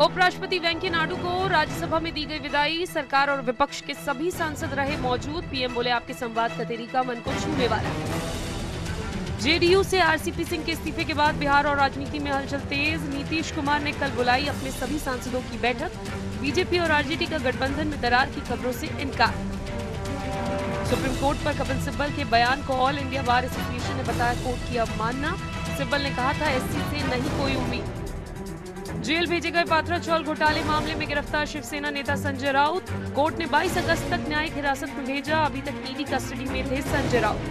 उपराष्ट्रपति वेंकैया नायडू को राज्यसभा में दी गई विदाई। सरकार और विपक्ष के सभी सांसद रहे मौजूद। पीएम बोले आपके संवाद का तरीका मन को छूने वाला है। जेडीयू से आरसीपी सिंह के इस्तीफे के बाद बिहार और राजनीति में हलचल तेज। नीतीश कुमार ने कल बुलाई अपने सभी सांसदों की बैठक। बीजेपी और आरजेडी का गठबंधन में दरार की खबरों से इनकार। सुप्रीम कोर्ट पर कपिल सिब्बल के बयान को ऑल इंडिया बार एसोसिएशन ने बताया कोर्ट की अवमानना। सिब्बल ने कहा था एससी से नहीं कोई उम्मीद। जेल भेजे गए पात्रा चौल घोटाले मामले में गिरफ्तार शिवसेना नेता संजय राउत। कोर्ट ने 22 अगस्त तक न्यायिक हिरासत में भेजा। अभी तक ईडी कस्टडी में थे संजय राउत।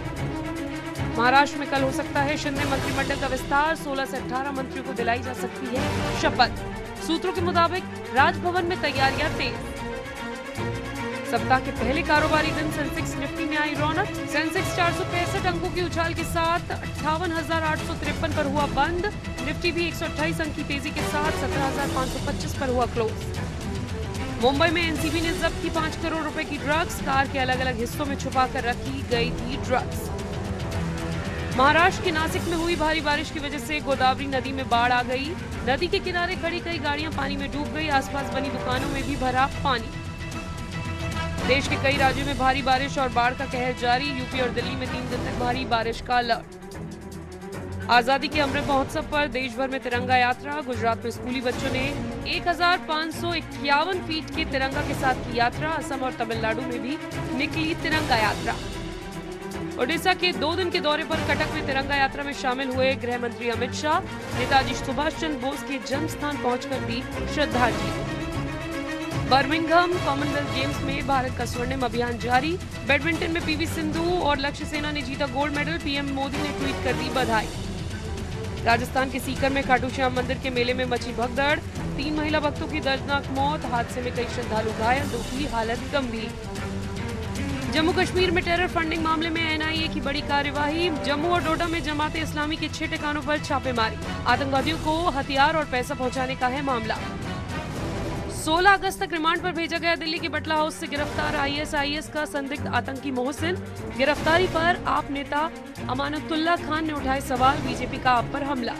महाराष्ट्र में कल हो सकता है शिंदे मंत्रिमंडल का विस्तार। 16 से 18 मंत्रियों को दिलाई जा सकती है शपथ। सूत्रों के मुताबिक राजभवन में तैयारियां तेज। सप्ताह के पहले कारोबारी दिन सेंसेक्स निफ्टी में आई रौनक। सेंसेक्स 465 अंकों की उछाल के साथ 58,853 पर हुआ बंद। निफ्टी भी 128 अंक की तेजी के साथ 17,525 पर हुआ क्लोज। मुंबई में एनसीबी ने जब्त की 5 करोड़ रुपए की ड्रग्स। कार के अलग अलग हिस्सों में छुपा कर रखी गई थी ड्रग्स। महाराष्ट्र के नासिक में हुई भारी बारिश की वजह से गोदावरी नदी में बाढ़ आ गई। नदी के किनारे खड़ी कई गाड़ियां पानी में डूब गई। आसपास बनी दुकानों में भी भरा पानी। देश के कई राज्यों में भारी बारिश और बाढ़ का कहर जारी। यूपी और दिल्ली में 3 दिन तक भारी बारिश का अलर्ट। आजादी के अमृत महोत्सव पर देश भर में तिरंगा यात्रा। गुजरात में स्कूली बच्चों ने 1551 फीट के तिरंगा के साथ की यात्रा। असम और तमिलनाडु में भी निकली तिरंगा यात्रा। ओडिशा के 2 दिन के दौरे पर कटक में तिरंगा यात्रा में शामिल हुए गृह मंत्री अमित शाह। नेताजी सुभाष चंद्र बोस के जन्म स्थान पहुंचकर दी श्रद्धांजलि। बर्मिंघम कॉमनवेल्थ गेम्स में भारत का स्वर्णिम अभियान जारी। बैडमिंटन में पीवी सिंधु और लक्ष्य सेना ने जीता गोल्ड मेडल। पीएम मोदी ने ट्वीट कर दी बधाई। राजस्थान के सीकर में खाटू श्याम मंदिर के मेले में मची भगदड़। 3 महिला भक्तों की दर्दनाक मौत। हादसे में कई श्रद्धालु घायल, 2 की हालत गंभीर। जम्मू कश्मीर में टेरर फंडिंग मामले में एनआईए की बड़ी कार्यवाही। जम्मू और डोडा में जमाते इस्लामी के 6 ठिकानों पर छापेमारी। आतंकवादियों को हथियार और पैसा पहुंचाने का है मामला। 16 अगस्त तक रिमांड पर भेजा गया दिल्ली के बटला हाउस से गिरफ्तार आईएसआईएस का संदिग्ध आतंकी मोहसिन। गिरफ्तारी पर आप नेता अमानतुल्लाह खान ने उठाए सवाल। बीजेपी का आप पर हमला।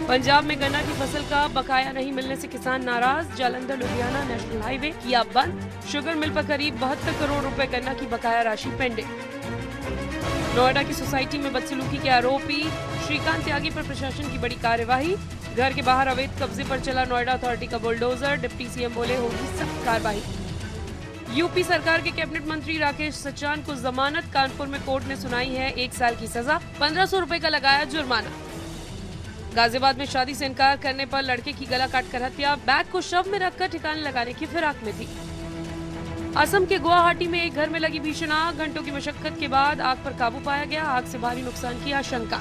पंजाब में गन्ना की फसल का बकाया नहीं मिलने से किसान नाराज। जालंधर लुधियाना नेशनल हाईवे किया बंद। शुगर मिल पर करीब 72 करोड़ रुपए गन्ना की बकाया राशि पेंडिंग। नोएडा की सोसाइटी में बदसलूकी के आरोपी श्रीकांत त्यागी पर प्रशासन की बड़ी कार्यवाही। घर के बाहर अवैध कब्जे पर चला नोएडा अथॉरिटी का बुलडोजर। डिप्टी सीएम बोले होगी सख्त कार्रवाई। यूपी सरकार के कैबिनेट मंत्री राकेश सचान को जमानत। कानपुर में कोर्ट ने सुनाई है 1 साल की सजा। 1500 रुपए का लगाया जुर्माना। गाजियाबाद में शादी से इनकार करने पर लड़के की गला काटकर हत्या। बैग को शव में रखकर ठिकाने लगाने की फिराक में थी। असम के गुवाहाटी में एक घर में लगी भीषण आग। घंटों की मशक्कत के बाद आग पर काबू पाया गया। आग से भारी नुकसान की आशंका।